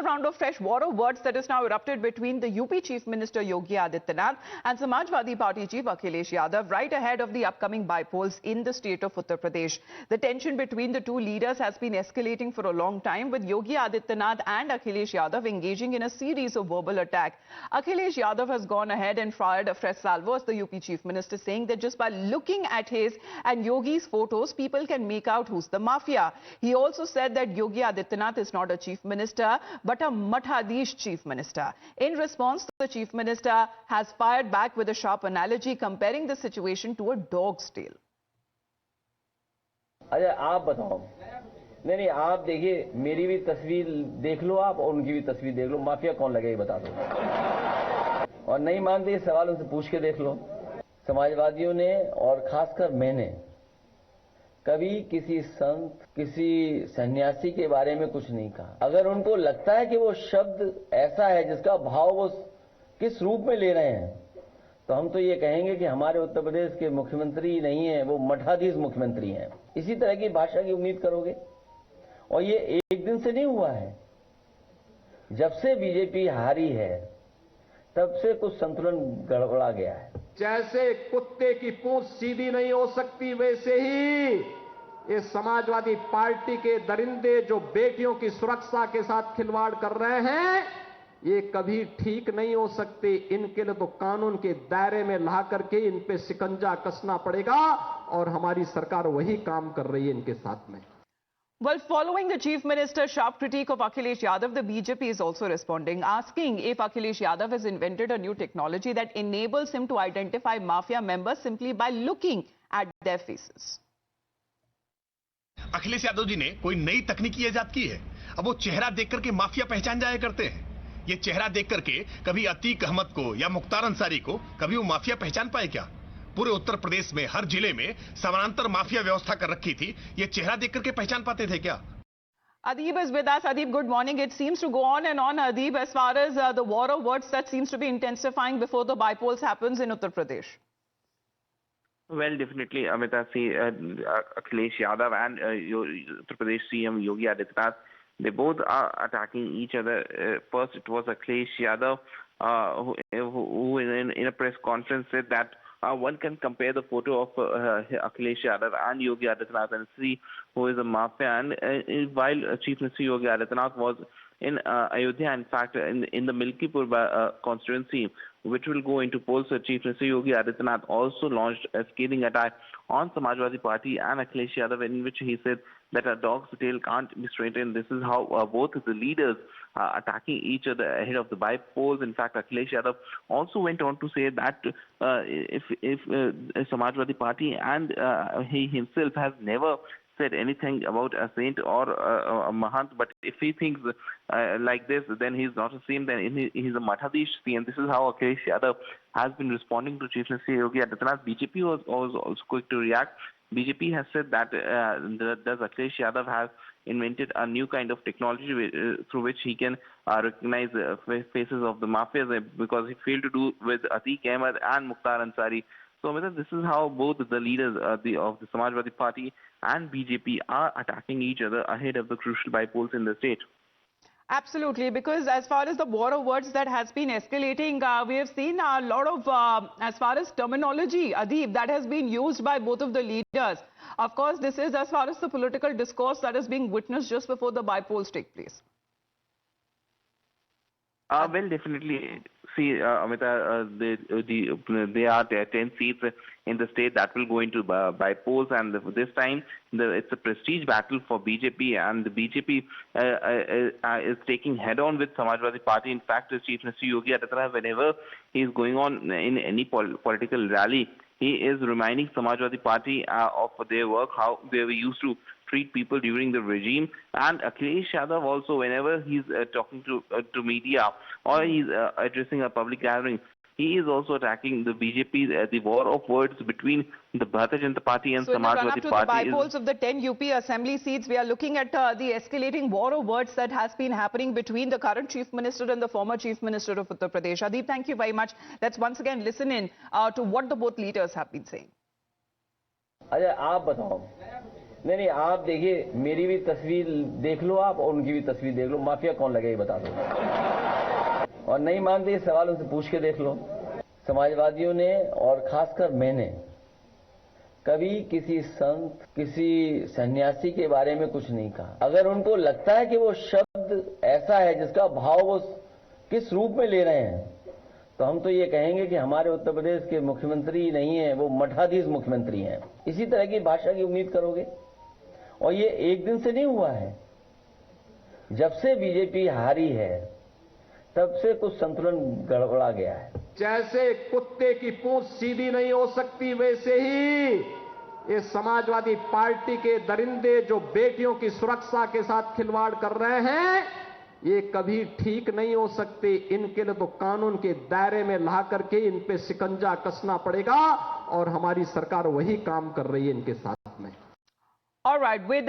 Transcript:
round of fresh war of words that is now erupted between the UP Chief Minister Yogi Adityanath and Samajwadi Party Chief Akhilesh Yadav right ahead of the upcoming by-polls in the state of Uttar Pradesh. The tension between the two leaders has been escalating for a long time, with Yogi Adityanath and Akhilesh Yadav engaging in a series of verbal attacks. Akhilesh Yadav has gone ahead and fired a fresh salvo as the UP Chief Minister, saying that just by looking at his and Yogi's photos, people can make out who's the mafia. He also said that Yogi Adityanath is not a Chief Minister, but a Mathadish Chief Minister. In response, the Chief Minister has fired back with a sharp analogy comparing the situation to a dog's tail. अच्छा आप बताओ, नहीं आप देखिए, मेरी भी तस्वीर देख लो आप और उनकी भी तस्वीर देख लो, माफिया कौन लगे बता दो। और नहीं मानते ये सवाल उनसे पूछ के देख लो। समाजवादियों ने और खासकर मैंने कभी किसी संत, किसी सन्यासी के बारे में कुछ नहीं कहा। अगर उनको लगता है कि वो शब्द ऐसा है जिसका भाव वो किस रूप में ले रहे हैं, तो हम तो ये कहेंगे कि हमारे उत्तर प्रदेश के मुख्यमंत्री नहीं है, वो मठाधीश मुख्यमंत्री हैं। इसी तरह की भाषा की उम्मीद करोगे? और ये एक दिन से नहीं हुआ है। जब से बीजेपी हारी है तब से कुछ संतुलन गड़बड़ा गया है। जैसे कुत्ते की पूंछ सीधी नहीं हो सकती, वैसे ही ये समाजवादी पार्टी के दरिंदे जो बेटियों की सुरक्षा के साथ खिलवाड़ कर रहे हैं, ये कभी ठीक नहीं हो सकते। इनके लिए तो कानून के दायरे में ला करके इन पे शिकंजा कसना पड़ेगा और हमारी सरकार वही काम कर रही है इनके साथ में। Well, following the Chief Minister's sharp critique of Akhilesh Yadav, the BJP is also responding, asking if Akhilesh Yadav has invented a new technology that enables him to identify mafia members simply by looking at their faces. Akhilesh Yadav ji ने कोई नई तकनीकी ईजाद की है। अब वो चेहरा देख करके माफिया पहचान जाया करते हैं। ये चेहरा देख करके कभी अतीक अहमद को या मुख्तार अंसारी को कभी वो माफिया पहचान पाए क्या? पूरे उत्तर प्रदेश में हर जिले में समानांतर माफिया व्यवस्था कर रखी थी, ये चेहरा देख करके पहचान पाते थे क्या? Adib is with us. Adib, good morning. It seems to go on and on, Adib, as far as the war of words that seems to be intensifying before the by-polls happens in Uttar Pradesh. Well, definitely, Amita, Akhilesh Yadav and Uttar Pradesh CM Yogi Adityanath, they both are attacking each other. First, it was Akhilesh Yadav who in a press conference said that one can compare the photo of Akhilesh Yadav and Yogi Adityanath and see who is a mafia. And while Chief Minister Yogi Adityanath was in Ayodhya, in fact, in the Milkipur constituency, which will go into polls, Chief Minister Yogi Adityanath also launched a scathing attack on Samajwadi Party and Akhilesh Yadav, in which he said that a dog's tail can't be straightened. This is how both the leaders are attacking each other ahead of the by-polls. In fact, Akhilesh Yadav also went on to say that if Samajwadi Party and he himself has never said anything about a saint or a mahant, but if he thinks like this, then he's not a saint, then he's a Mathadish CM. This is how Akhilesh Yadav has been responding to Chief Minister Yogi Adityanath. BJP was also quick to react. BJP has said that does Akhilesh Yadav have invented a new kind of technology through which he can recognize faces of the mafias, because he failed to do with Atiq Ahmed and Mukhtar Ansari. So, Amita, this is how both the leaders of the Samajwadi Party and BJP are attacking each other ahead of the crucial by-polls in the state. Absolutely, because as far as the war of words that has been escalating, we have seen a lot of, as far as terminology, Adib, that has been used by both of the leaders. Of course, this is as far as the political discourse that is being witnessed just before the by-polls take place. Well, definitely. See, Amita, there are 10 seats in the state that will go into by-polls, and this time it's a prestige battle for BJP, and the BJP is taking head-on with Samajwadi Party. In fact, Chief Minister Yogi Adityanath, whenever he is going on in any political rally, he is reminding Samajwadi Party of their work, how they were used to treat people during the regime. And Akhilesh Yadav also, whenever he's talking to media or he's addressing a public gathering, he is also attacking the BJP, the war of words between the Bharatiya Janata Party and Samajwadi Party. So, the by-polls of the 10 UP assembly seats, we are looking at the escalating war of words that has been happening between the current Chief Minister and the former Chief Minister of Uttar Pradesh. Adib, thank you very much. Let's once again listen in to what the both leaders have been saying. अच्छा आप बताओ, नहीं, आप देखिए, मेरी भी तस्वीर देख लो आप और उनकी भी तस्वीर देख लो, माफिया कौन लगे ये बता दो। और नहीं मानते ये सवाल उनसे पूछ के देख लो। समाजवादियों ने और खासकर मैंने कभी किसी संत, किसी सन्यासी के बारे में कुछ नहीं कहा। अगर उनको लगता है कि वो शब्द ऐसा है जिसका भाव वो किस रूप में ले रहे हैं, तो हम तो ये कहेंगे कि हमारे उत्तर प्रदेश के मुख्यमंत्री नहीं है, वो मठाधीश मुख्यमंत्री हैं। इसी तरह की भाषा की उम्मीद करोगे? और ये एक दिन से नहीं हुआ है। जब से बीजेपी हारी है तब से कुछ संतुलन गड़बड़ा गया है। जैसे कुत्ते की पूंछ सीधी नहीं हो सकती, वैसे ही ये समाजवादी पार्टी के दरिंदे जो बेटियों की सुरक्षा के साथ खिलवाड़ कर रहे हैं, ये कभी ठीक नहीं हो सकते। इनके लिए तो कानून के दायरे में ला करके इन पे शिकंजा कसना पड़ेगा और हमारी सरकार वही काम कर रही है इनके साथ में। All right, with that